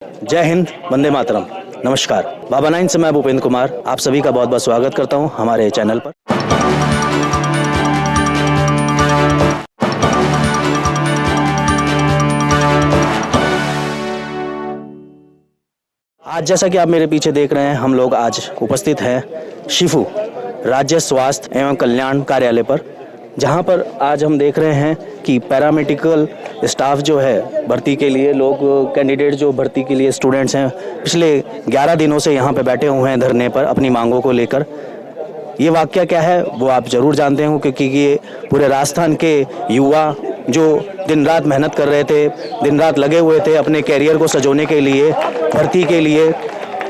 जय हिंद, वंदे मातरम। नमस्कार, बाबा 9 से मैं भूपेंद्र कुमार आप सभी का बहुत बहुत स्वागत करता हूं हमारे चैनल पर। आज जैसा कि आप मेरे पीछे देख रहे हैं, हम लोग आज उपस्थित हैं शिफू राज्य स्वास्थ्य एवं कल्याण कार्यालय पर, जहां पर आज हम देख रहे हैं कि पैरामेडिकल स्टाफ जो है भर्ती के लिए लोग कैंडिडेट जो भर्ती के लिए स्टूडेंट्स हैं पिछले 11 दिनों से यहां पर बैठे हुए हैं धरने पर अपनी मांगों को लेकर। ये वाकया क्या है वो आप ज़रूर जानते हो, क्योंकि ये पूरे राजस्थान के युवा जो दिन रात मेहनत कर रहे थे, दिन रात लगे हुए थे अपने कैरियर को सजोने के लिए, भर्ती के लिए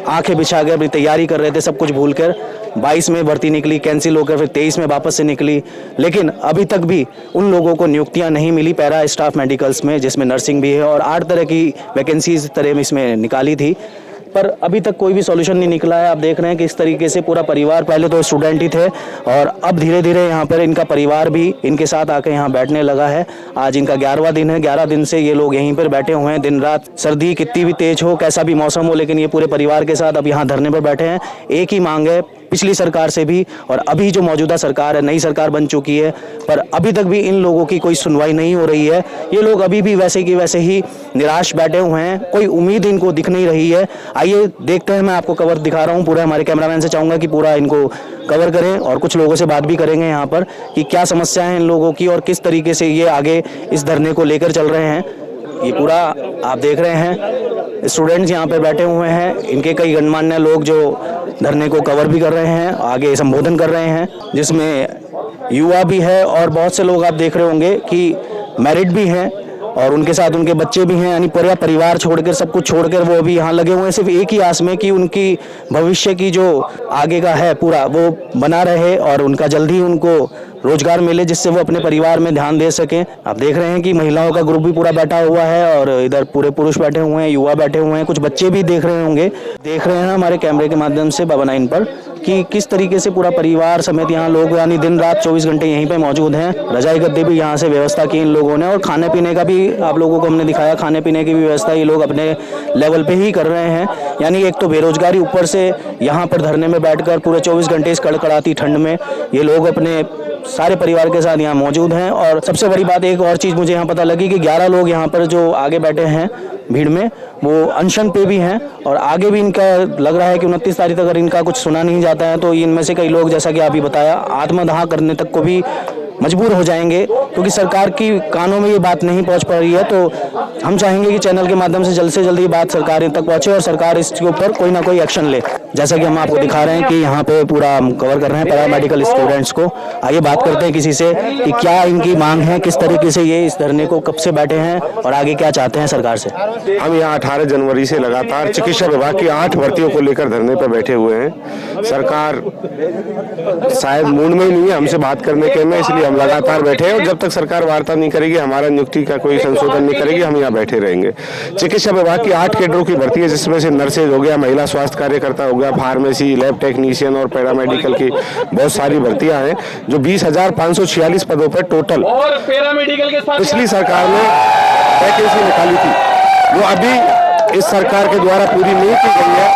आंखें बिछा कर अपनी तैयारी कर रहे थे, सब कुछ भूलकर 22 में भर्ती निकली, कैंसिल होकर फिर 23 में वापस से निकली, लेकिन अभी तक भी उन लोगों को नियुक्तियां नहीं मिली पैरा स्टाफ मेडिकल्स में, जिसमें नर्सिंग भी है, और 8 तरह की वैकेंसीज तरह में इसमें निकाली थी, पर अभी तक कोई भी सॉल्यूशन नहीं निकला है। आप देख रहे हैं कि इस तरीके से पूरा परिवार, पहले तो स्टूडेंट ही थे और अब धीरे धीरे यहाँ पर इनका परिवार भी इनके साथ आकर यहाँ बैठने लगा है। आज इनका 11वां दिन है, 11 दिन से ये लोग यहीं पर बैठे हुए हैं, दिन रात, सर्दी कितनी भी तेज हो, कैसा भी मौसम हो, लेकिन ये पूरे परिवार के साथ अब यहाँ धरने पर बैठे हैं। एक ही मांग है पिछली सरकार से भी और अभी जो मौजूदा सरकार है, नई सरकार बन चुकी है, पर अभी तक भी इन लोगों की कोई सुनवाई नहीं हो रही है। ये लोग अभी भी वैसे की वैसे ही निराश बैठे हुए हैं, कोई उम्मीद इनको दिख नहीं रही है। आइए देखते हैं, मैं आपको कवर दिखा रहा हूँ पूरा। हमारे कैमरामैन से चाहूँगा कि पूरा इनको कवर करें और कुछ लोगों से बात भी करेंगे यहाँ पर कि क्या समस्याएं हैं इन लोगों की और किस तरीके से ये आगे इस धरने को लेकर चल रहे हैं। ये पूरा आप देख रहे हैं, स्टूडेंट्स यहाँ पे बैठे हुए हैं, इनके कई गणमान्य लोग जो धरने को कवर भी कर रहे हैं, आगे संबोधन कर रहे हैं, जिसमें युवा भी है और बहुत से लोग आप देख रहे होंगे कि मैरिड भी हैं और उनके साथ उनके बच्चे भी हैं, यानी पूरा परिवार छोड़कर, सब कुछ छोड़कर वो भी यहाँ लगे हुए हैं, सिर्फ एक ही आस में कि उनकी भविष्य की जो आगे का है पूरा वो बना रहे और उनका जल्दी उनको रोजगार मिले, जिससे वो अपने परिवार में ध्यान दे सकें। आप देख रहे हैं कि महिलाओं का ग्रुप भी पूरा बैठा हुआ है और इधर पूरे पुरुष बैठे हुए हैं, युवा बैठे हुए हैं, कुछ बच्चे भी देख रहे होंगे, देख रहे हैं हमारे कैमरे के माध्यम से बाबा 9 पर कि किस तरीके से पूरा परिवार समेत यहाँ लोग यानी दिन रात 24 घंटे यहीं पे मौजूद हैं। रजाई गद्दे भी यहाँ से व्यवस्था की इन लोगों ने और खाने पीने का भी आप लोगों को हमने दिखाया, खाने पीने की भी व्यवस्था ये लोग अपने लेवल पे ही कर रहे हैं। यानी एक तो बेरोजगारी, ऊपर से यहाँ पर धरने में बैठकर पूरे 24 घंटे इस कड़कड़ाती ठंड में ये लोग अपने सारे परिवार के साथ यहाँ मौजूद हैं। और सबसे बड़ी बात, एक और चीज़ मुझे यहाँ पता लगी कि 11 लोग यहाँ पर जो आगे बैठे हैं भीड़ में, वो अनशन पे भी हैं और आगे भी इनका लग रहा है कि 29 तारीख तक अगर इनका कुछ सुना नहीं जाता है तो इनमें से कई लोग, जैसा कि आप ही बताया, आत्मदाह करने तक को भी मजबूर हो जाएंगे, क्योंकि सरकार की कानों में ये बात नहीं पहुंच पा रही है। तो हम चाहेंगे कि चैनल के माध्यम से जल्द ये बात सरकार तक पहुंचे और सरकार इसके ऊपर कोई ना कोई एक्शन ले। जैसा कि हम आपको दिखा रहे हैं कि यहाँ पे पूरा हम कवर कर रहे हैं पैरामेडिकल स्टूडेंट्स को। आइए बात करते हैं किसी से कि क्या इनकी मांग है, किस तरीके से ये इस धरने को कब से बैठे हैं और आगे क्या चाहते हैं सरकार से। हम यहाँ 18 जनवरी से लगातार चिकित्सा विभाग की 8 भर्तियों को लेकर धरने पर बैठे हुए हैं। सरकार शायद मूड में ही नहीं है हमसे बात करने के में, इसलिए हम लगातार बैठे हैं और जब तक सरकार वार्ता नहीं करेगी, हमारा नियुक्ति का कोई संशोधन नहीं करेगी, हम यहाँ बैठे रहेंगे। चिकित्सा विभाग की 8 कैडरों की भर्ती है, जिसमें से नर्सेज हो गया, महिला स्वास्थ्य कार्यकर्ता हो गया, फार्मेसी, लैब टेक्नीशियन और पैरामेडिकल की बहुत सारी भर्तियां हैं, जो 20,546 पदों पर टोटल पिछली सरकार ने वैकेंसी निकाली थी, वो अभी इस सरकार के द्वारा पूरी नहीं की गई है।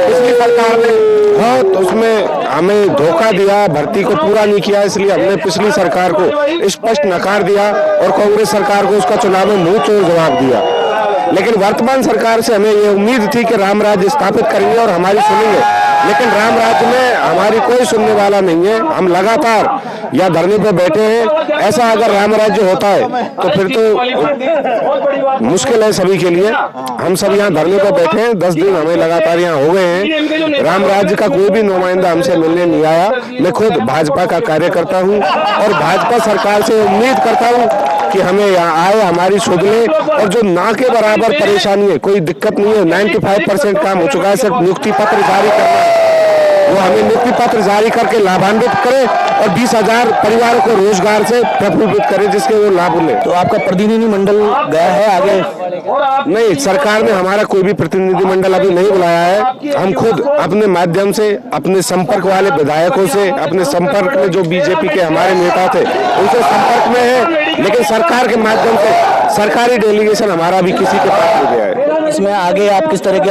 पिछली सरकार ने तो उसमें हमें धोखा दिया, भर्ती को पूरा नहीं किया, इसलिए हमने पिछली सरकार को स्पष्ट नकार दिया और कांग्रेस सरकार को उसका चुनाव में मुंह तोड़ जवाब दिया। लेकिन वर्तमान सरकार से हमें ये उम्मीद थी कि राम राज्य स्थापित करेंगे और हमारी सुनेंगे, लेकिन राम राज्य में हमारी कोई सुनने वाला नहीं है। हम लगातार या धरने पे बैठे हैं। ऐसा अगर राम राज्य होता है तो फिर तो मुश्किल है सभी के लिए। हम सब यहाँ धरने पे बैठे हैं, 10 दिन हमें लगातार यहाँ हो गए हैं। राम राज्य का कोई भी नुमाइंदा हमसे मिलने नहीं आया। मैं खुद भाजपा का कार्यकर्ता हूँ और भाजपा सरकार से उम्मीद करता हूँ कि हमें यहाँ आए, हमारी सुध ले, और जो ना के बराबर परेशानी है, कोई दिक्कत नहीं है, 95% काम हो चुका है, सिर्फ नियुक्ति पत्र जारी करना है। वो हमें नियुक्ति पत्र जारी करके लाभान्वित करे और 20,000 परिवारों को रोजगार से प्रफुल्लित करें, जिसके वो लाभ ले। तो आपका प्रतिनिधि मंडल गया है आगे? नहीं, सरकार ने हमारा कोई भी प्रतिनिधि मंडल अभी नहीं बुलाया है। हम खुद अपने माध्यम से, अपने संपर्क वाले विधायकों से, अपने संपर्क में जो बीजेपी के हमारे नेता थे उनसे संपर्क में है, लेकिन सरकार के माध्यम से सरकारी डेलीगेशन हमारा भी किसी के पास नहीं गया है। इसमें आगे आप किस तरह की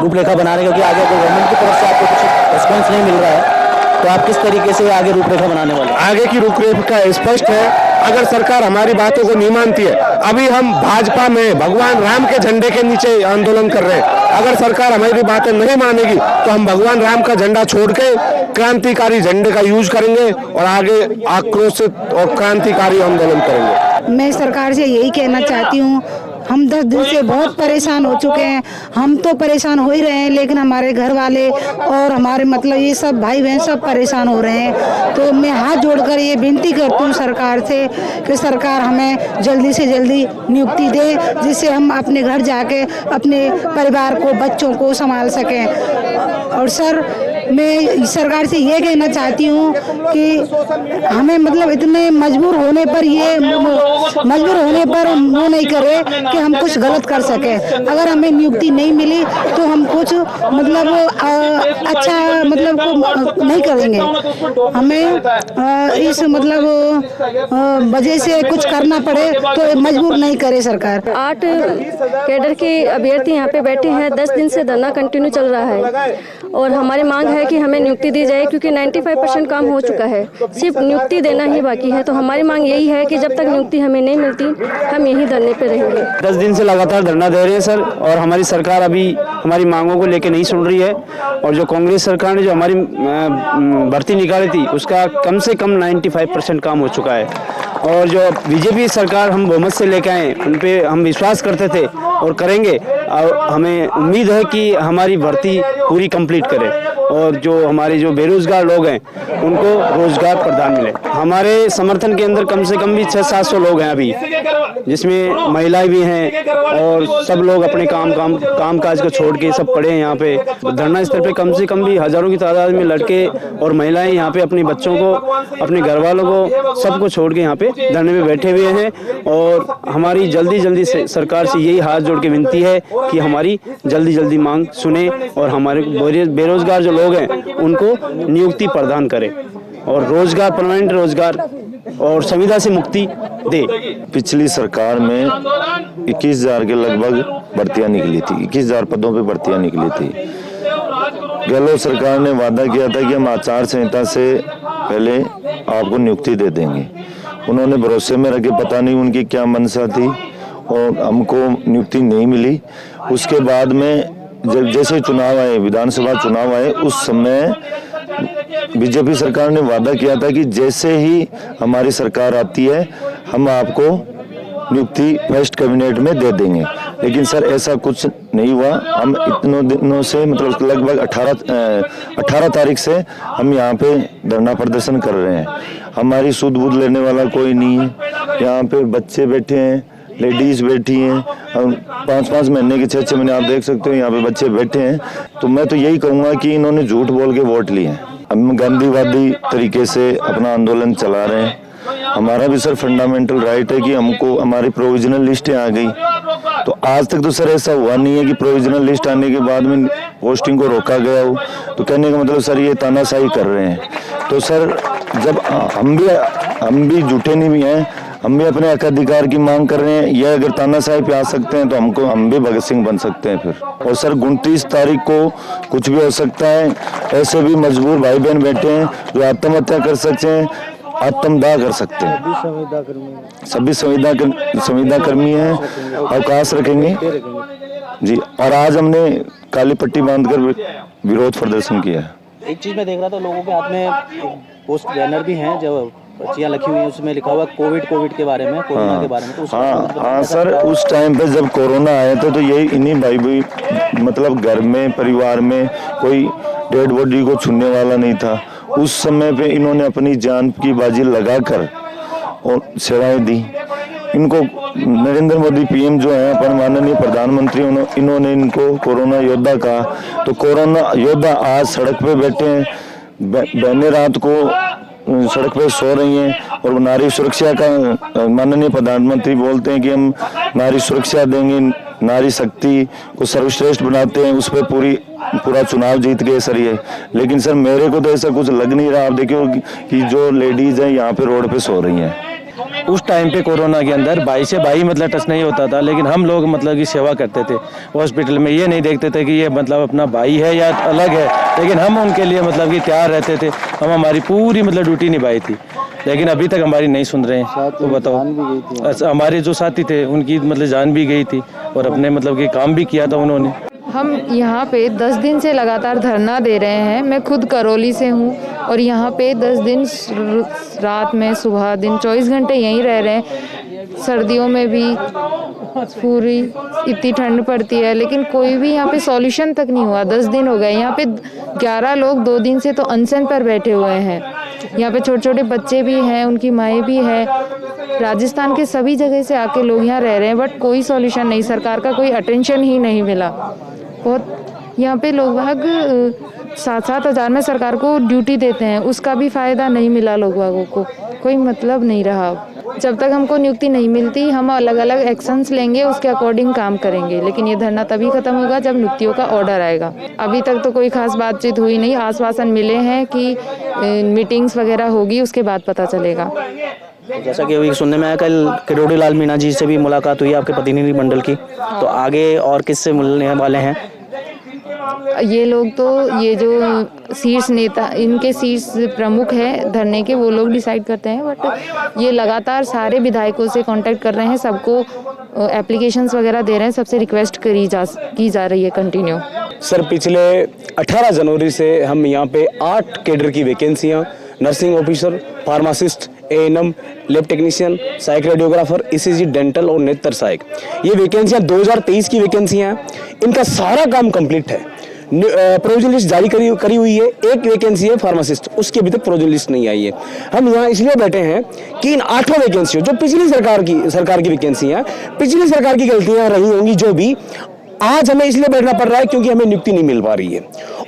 रूपरेखा बना रहे हैं, क्योंकि आगे गवर्नमेंट की तरफ से आपको कुछ रिस्पॉन्स नहीं मिल रहा है, तो आप किस तरीके से आगे रूपरेखा बनाने वाले? आगे की रूपरेखा स्पष्ट है। अगर सरकार हमारी बातों को नहीं मानती है, अभी हम भाजपा में भगवान राम के झंडे के नीचे आंदोलन कर रहे हैं, अगर सरकार हमारी बातें नहीं मानेगी तो हम भगवान राम का झंडा छोड़ के क्रांतिकारी झंडे का यूज करेंगे और आगे आक्रोशित और क्रांतिकारी आंदोलन करेंगे। मैं सरकार से यही कहना चाहती हूँ, हम 10 दिन से बहुत परेशान हो चुके हैं। हम तो परेशान हो ही रहे हैं, लेकिन हमारे घर वाले और हमारे मतलब ये सब भाई बहन सब परेशान हो रहे हैं। तो मैं हाथ जोड़कर ये विनती करती हूँ सरकार से कि सरकार हमें जल्दी से जल्दी नियुक्ति दे, जिससे हम अपने घर जाके अपने परिवार को, बच्चों को संभाल सकें। और सर, मैं सरकार से ये कहना चाहती हूँ कि हमें मतलब इतने मजबूर होने पर वो नहीं करे कि हम कुछ गलत कर सके। अगर हमें नियुक्ति नहीं मिली तो हम कुछ मतलब अच्छा मतलब को नहीं करेंगे। हमें इस मतलब वजह से कुछ करना पड़े तो मजबूर नहीं करे सरकार। 8 कैडर के अभ्यर्थी यहाँ पे बैठे हैं। 10 दिन से धरना कंटिन्यू चल रहा है और हमारी मांग है कि हमें नियुक्ति दी जाए, क्योंकि 95% काम हो चुका है, सिर्फ नियुक्ति देना ही बाकी है। तो हमारी मांग यही है कि जब तक नियुक्ति हमें नहीं मिलती हम यही धरने पे रहेंगे। 10 दिन से लगातार धरना दे रहे हैं सर, और हमारी सरकार अभी हमारी मांगों को लेकर नहीं सुन रही है। और जो कांग्रेस सरकार ने जो हमारी भर्ती निकाली थी उसका कम से कम 95% काम हो चुका है। और जो बीजेपी सरकार हम बहुमत से लेकर आए उन पे हम विश्वास करते थे और करेंगे, और हमें उम्मीद है कि हमारी भर्ती पूरी कंप्लीट करें और जो हमारे जो बेरोजगार लोग हैं उनको रोजगार प्रदान मिले। हमारे समर्थन के अंदर कम से कम भी 600-700 लोग हैं अभी, जिसमें महिलाएं भी हैं और सब लोग अपने काम काज को छोड़ के सब पड़े हैं यहाँ पे। धरना स्थल पे कम से कम भी हजारों की तादाद में लड़के और महिलाएं यहाँ पे अपने बच्चों को, अपने घर वालों को, सबको छोड़ के यहाँ पे धरने पे बैठे हुए हैं। और हमारी जल्दी से सरकार से यही हाथ जोड़ के विनती है कि हमारी जल्दी मांग सुने और हमारे बेरोजगार जो लोग हैं उनको नियुक्ति प्रदान करें और रोजगार, परमानेंट रोजगार और संविदा से मुक्ति दे। पिछली सरकार में 21,000 के लगभग भर्तियां निकली थी, 21,000 पदों पे भर्तियां निकली थी। गहलोत सरकार ने वादा किया था कि हम आचार संहिता से पहले आपको नियुक्ति दे देंगे। उन्होंने भरोसे में रखे, पता नहीं उनकी क्या मंशा थी, और हमको नियुक्ति नहीं मिली। उसके बाद में जब जैसे चुनाव आए, विधानसभा चुनाव आए, उस समय बीजेपी सरकार ने वादा किया था कि जैसे ही हमारी सरकार आती है हम आपको नियुक्ति फर्स्ट कैबिनेट में दे देंगे। लेकिन सर ऐसा कुछ नहीं हुआ। हम इतनों दिनों से मतलब लगभग 18 तारीख से हम यहाँ पे धरना प्रदर्शन कर रहे हैं। हमारी सूद बूद लेने वाला कोई नहीं है। यहाँ पे बच्चे बैठे हैं, लेडीज बैठी हैं, 5-5 महीने के 6-6 महीने आप देख सकते हो यहाँ पे बच्चे बैठे हैं। तो मैं तो यही कहूँगा कि इन्होंने झूठ बोल के वोट लिए हैं। हम गांधीवादी तरीके से अपना आंदोलन चला रहे हैं। हमारा भी सर फंडामेंटल राइट है कि हमको हमारी प्रोविजनल लिस्टें आ गई। तो आज तक तो सर ऐसा हुआ नहीं है कि प्रोविजनल लिस्ट आने के बाद में पोस्टिंग को रोका गया हो। तो कहने का मतलब सर ये तानाशाही कर रहे हैं। तो सर जब हम भी झूठे नहीं भी हैं, हम भी अपने हक अधिकार की मांग कर रहे हैं। यह अगर तानाशाही पे आ सकते हैं तो हम भी भगत सिंह बन सकते हैं फिर। और सर 29 तारीख को कुछ भी हो सकता है। ऐसे भी मजबूर भाई बहन बैठे हैं जो आत्महत्या कर सकते हैं, आत्मदाह कर सकते हैं। सभी संविदा कर्मी हैं, अवकाश रखेंगे जी। और आज हमने काली पट्टी बांधकर विरोध प्रदर्शन किया है। एक चीज मैं देख रहा था, लोगों के हाथ में पोस्ट बैनर भी हैं जो पर्चियां लिखी हुई हैं, उसमें लिखा हुआ कोविड के बारे में, कोरोना के बारे में। तो हाँ सर, उस टाइम पे जब कोरोना आया था तो यही इन्हीं भाई मतलब घर में, परिवार में कोई डेड बॉडी को छूने वाला नहीं था। उस समय पे इन्होंने अपनी जान की बाजी लगाकर और सेवाएं दी। इनको नरेंद्र मोदी पीएम जो है, अपन माननीय प्रधानमंत्री, इन्होंने इनको कोरोना योद्धा कहा। तो कोरोना योद्धा आज सड़क पे बैठे हैं। बहने रात को सड़क पे सो रही हैं और नारी सुरक्षा का माननीय प्रधानमंत्री बोलते हैं कि हम नारी सुरक्षा देंगे, नारी शक्ति को सर्वश्रेष्ठ बनाते हैं, उस पर पूरा चुनाव जीत गए सर ये। लेकिन सर मेरे को तो ऐसा कुछ लग नहीं रहा। आप देखियो कि जो लेडीज हैं यहाँ पे रोड पे सो रही हैं। उस टाइम पे कोरोना के अंदर भाई से भाई मतलब टच नहीं होता था, लेकिन हम लोग मतलब की सेवा करते थे हॉस्पिटल में। ये नहीं देखते थे कि ये मतलब अपना भाई है या अलग है, लेकिन हम उनके लिए मतलब कि तैयार रहते थे। हम हमारी पूरी मतलब ड्यूटी निभाई थी, लेकिन अभी तक हमारी नहीं सुन रहे हैं। तो बताओ, हमारे जो साथी थे उनकी मतलब जान भी गई थी और अपने मतलब कि काम भी किया था उन्होंने। हम यहाँ पे 10 दिन से लगातार धरना दे रहे हैं। मैं खुद करौली से हूँ और यहाँ पे 10 दिन रात में सुबह दिन 24 घंटे यहीं रह रहे हैं। सर्दियों में भी पूरी इतनी ठंड पड़ती है, लेकिन कोई भी यहाँ पे सॉल्यूशन तक नहीं हुआ। 10 दिन हो गए। यहाँ पे 11 लोग 2 दिन से तो अनशन पर बैठे हुए हैं। यहाँ पे छोटे छोटे बच्चे भी हैं, उनकी माएँ भी हैं। राजस्थान के सभी जगह से आके लोग यहाँ रह रहे हैं, बट कोई सॉल्यूशन नहीं, सरकार का कोई अटेंशन ही नहीं मिला। बहुत यहाँ पे लोग भाग 7-7 हज़ार में सरकार को ड्यूटी देते हैं, उसका भी फ़ायदा नहीं मिला लोग भागों को, कोई मतलब नहीं रहा। जब तक हमको नियुक्ति नहीं मिलती हम अलग अलग एक्शंस लेंगे, उसके अकॉर्डिंग काम करेंगे, लेकिन ये धरना तभी खत्म होगा जब नियुक्तियों का ऑर्डर आएगा। अभी तक तो कोई खास बातचीत हुई नहीं। आश्वासन मिले हैं कि मीटिंग्स वगैरह होगी, उसके बाद पता चलेगा। जैसा कि अभी सुनने में आया, कल किरोड़ी लाल मीणा जी से भी मुलाकात हुई आपके प्रतिनिधि मंडल की, तो आगे और किससे मिलने वाले हैं? ये लोग तो ये जो शीर्ष नेता, इनके शीर्ष प्रमुख है धरने के, वो लोग डिसाइड करते हैं। बट ये लगातार सारे विधायकों से कांटेक्ट कर रहे हैं, सबको एप्लीकेशंस वगैरह दे रहे हैं, सबसे रिक्वेस्ट की जा रही है कंटिन्यू। सर पिछले 18 जनवरी से हम यहाँ पे 8 कैडर की वैकेंसियाँ, nursing officer, pharmacist, ANM, lab technician, सहायक रेडियोग्राफर, ईसीजी, डेंटल और नेत्र सहायक, ये वैकेंसियाँ 2023 की वैकेंसियाँ हैं। इनका सारा काम कंप्लीट है। प्रोविजन लिस्ट जारी करी हुई है। एक वैकेंसी है फार्मासिस्ट, उसकी अभी तक प्रोविजन लिस्ट नहीं आई है। हम यहाँ इसलिए बैठे हैं कि इन 8 वैकेंसियों, जो पिछली सरकार की वैकेंसी है, पिछली सरकार की गलतियाँ रही होंगी जो भी, आज हमें इसलिए बैठना पड़ रहा है क्योंकि हमें नियुक्ति नहीं मिल पा रही है।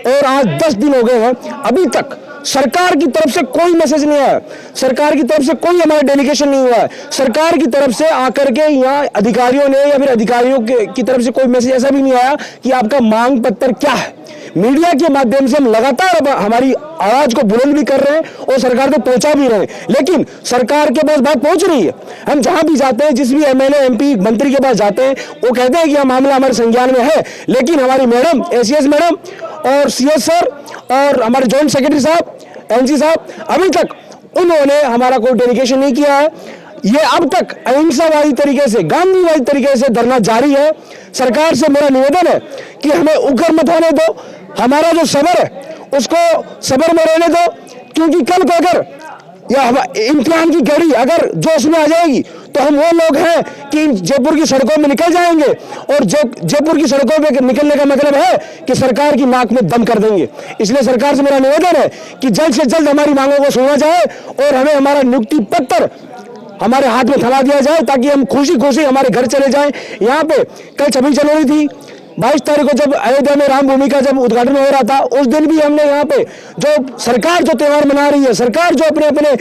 और आज 10 दिन हो गए हैं, अभी तक सरकार की तरफ से कोई मैसेज नहीं आया, सरकार की तरफ से कोई हमारा डेलीगेशन नहीं हुआ है। सरकार की तरफ से आकर के यहाँ अधिकारियों ने या फिर अधिकारियों की तरफ से कोई मैसेज ऐसा भी नहीं आया कि आपका मांग पत्र क्या है। मीडिया के माध्यम से हम लगातार हमारी आवाज को बुलंद भी कर रहे हैं और सरकार को पहुंचा भी रहे हैं, लेकिन सरकार के पास बात पहुंच रही है। हम जहां भी जाते हैं, जिस भी एमएलए, एमपी, मंत्री के पास जाते हैं, वो कहते हैं कि यह मामला हमारे संज्ञान में है, लेकिन हमारी मैडम, एसीएस मैडम और सीएस सर और हमारे जॉइंट सेक्रेटरी साहब, एनसी साहब, अभी तक उन्होंने हमारा कोई डेलीगेशन नहीं किया है। ये अब तक अहिंसावादी तरीके से, गांधीवादी तरीके से धरना जारी है। सरकार से मेरा निवेदन है कि हमें उग्र मत होने दो, हमारा जो सबर है उसको सबर में रहने दो, क्योंकि कल को अगर या इम्तिहान की घड़ी अगर जोश में आ जाएगी तो हम वो लोग हैं कि जयपुर की सड़कों में निकल जाएंगे, और जयपुर की सड़कों में निकलने का मतलब है कि सरकार की नाक में दम कर देंगे। इसलिए सरकार से मेरा निवेदन है कि जल्द से जल्द हमारी मांगों को सुना जाए और हमें हमारा नियुक्ति पत्र हमारे हाथ में थमा दिया जाए, ताकि हम खुशी खुशी हमारे घर चले जाएं। यहाँ पे कल 26 जनवरी थी, 22 तारीख को जब अयोध्या में राम भूमि का जब उद्घाटन हो रहा था, उस दिन भी हमने यहाँ पे जो सरकार जो त्यौहार मना रही है, सरकार जो अपने अपने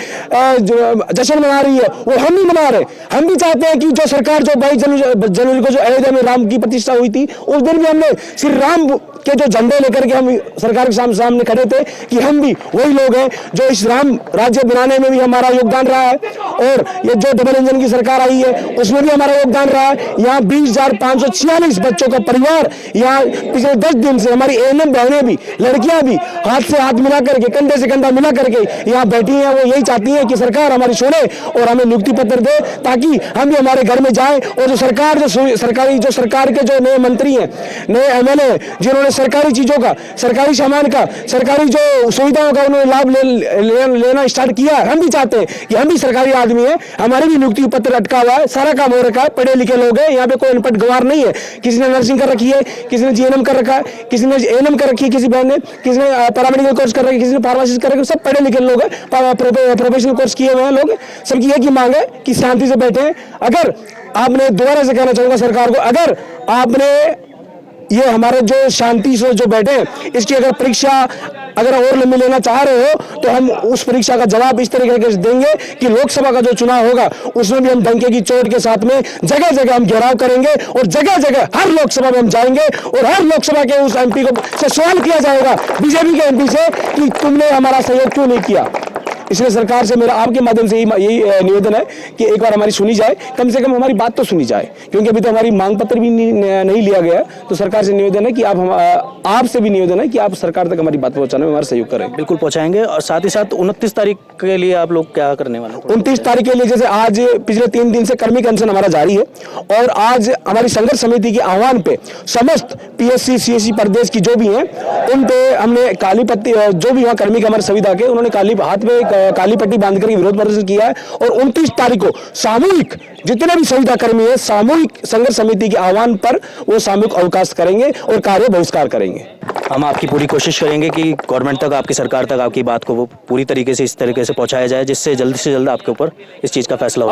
जश्न मना रही है, वो हम भी मना रहे। हम भी चाहते हैं कि जो सरकार जो 22 जनवरी को जो अयोध्या में राम की प्रतिष्ठा हुई थी, उस दिन भी हमने श्री राम के जो झंडे लेकर के हम सरकार के सामने खड़े थे कि हम भी वही लोग हैं जो इस राम राज्य बनाने में भी हमारा योगदान रहा है, और ये जो डबल इंजन की सरकार आई है उसमें भी हमारा योगदान रहा है। यहाँ 20,546 बच्चों का परिवार यहाँ पिछले 10 दिन से, हमारी एएनएम बहनें भी, लड़कियां भी हाथ से हाथ मिला करके, कंधे से कंधा मिला करके यहाँ बैठी हैं। वो यही चाहती हैं कि सरकार हमारी सुने और हमें नियुक्ति पत्र दे, ताकि हम भी हमारे घर में जाएं। और जो सरकार के जो नए मंत्री हैं, नए एमएलए, जिन्होंने सरकारी चीजों का, सरकारी सामान का, सरकारी जो सुविधाओं का उन्होंने लाभ लेना स्टार्ट किया है, हम भी चाहते हैं कि हम भी सरकारी आदमी हैं, हमारे भी नियुक्ति पत्र अटका हुआ है, सारा काम हो रखा है, पढ़े लिखे लोग हैं, यहाँ पे कोई अनपढ़ गंवार नहीं है। किसी ने नर्सिंग कर रखी है, किसी ने जीएनएम कर रखा है, किसी ने एएनएम कर रखी है, किसी बहन ने, किसी ने पैरामेडिकल कोर्स कर रखा है, किसी ने फार्मासिस्ट कर रखा है, सब पढ़े लिखे लोग हैं, प्रोफेशनल कोर्स किए हुए हैं लोग। सबकी एक ही मांग है कि शांति से बैठे। अगर आपने, दोबारा से कहना चाहूंगा सरकार को, अगर आपने ये हमारे जो शांति से जो बैठे हैं, इसकी अगर परीक्षा अगर और लंबी लेना चाह रहे हो तो हम उस परीक्षा का जवाब इस तरीके से देंगे कि लोकसभा का जो चुनाव होगा उसमें भी हम डंके की चोट के साथ में जगह जगह हम घेराव करेंगे और जगह जगह हर लोकसभा में हम जाएंगे और हर लोकसभा के उस एमपी को से सवाल किया जाएगा, बीजेपी के एमपी से, कि तुमने हमारा सहयोग क्यों नहीं किया। इसलिए सरकार से मेरा आपके माध्यम से यही निवेदन है कि एक बार हमारी सुनी जाए, कम से कम हमारी बात तो सुनी जाए, क्योंकि अभी तो हमारी मांग पत्र भी नहीं लिया गया। तो सरकार से निवेदन है कि आपसे भी निवेदन है कि आप सरकार तक हमारी बात पहुंचाने में हमारा सहयोग करें। बिल्कुल पहुंचाएंगे। और साथ ही साथ 29 तारीख के लिए आप लोग क्या करने वाले हैं? 29 तारीख के लिए जैसे आज पिछले 3 दिन से कर्मी अनशन हमारा जारी है और आज हमारी संघर्ष समिति के आह्वान पे समस्त पीएससी सीएससी प्रदेश की जो भी हैं उन पे हमने काली पट्टी, जो भी वहाँ कर्मी हमारे संविदा के, उन्होंने हाथ में काली पट्टी बांधकर विरोध प्रदर्शन किया है और 29 तारीख को सामूहिक जितने भी संविदा कर्मी है सामूहिक संघर्ष समिति के आह्वान पर वो सामूहिक अवकाश करेंगे और कार्य बहिष्कार करेंगे। हम आपकी पूरी कोशिश करेंगे कि गवर्नमेंट तक, आपकी सरकार तक आपकी बात को वो पूरी तरीके से इस तरीके से पहुंचाया जाए जिससे जल्द से जल्द आपके ऊपर इस चीज का फैसला हो।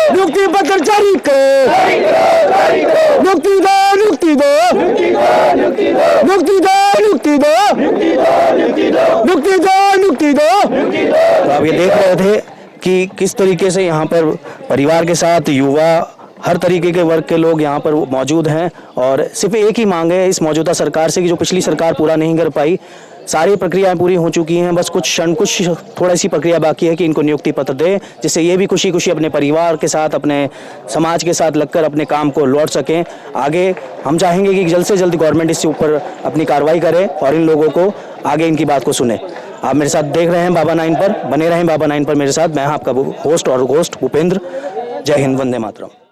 नियुक्ति पत्र जारी करो, नियुक्ति दो, नियुक्ति दो, नियुक्ति दो, नियुक्ति दो, नियुक्ति दो, नियुक्ति दो। तो आप ये देख रहे थे कि किस तरीके से यहाँ पर परिवार के साथ युवा, हर तरीके के वर्ग के लोग यहाँ पर मौजूद हैं और सिर्फ एक ही मांग है इस मौजूदा सरकार से कि जो पिछली सरकार पूरा नहीं कर पाई, सारी प्रक्रियाएं पूरी हो चुकी हैं, बस कुछ थोड़ा सी प्रक्रिया बाकी है कि इनको नियुक्ति पत्र दे, जिससे ये भी खुशी खुशी अपने परिवार के साथ, अपने समाज के साथ लगकर अपने काम को लौट सकें। आगे हम चाहेंगे कि जल्द से जल्द गवर्नमेंट इसके ऊपर अपनी कार्रवाई करे और इन लोगों को आगे इनकी बात को सुने। आप मेरे साथ देख रहे हैं बाबा 9 पर, बने रहें बाबा 9 पर मेरे साथ। मैं आपका होस्ट और घोस्ट भूपेंद्र। जय हिंद, वंदे मातरम।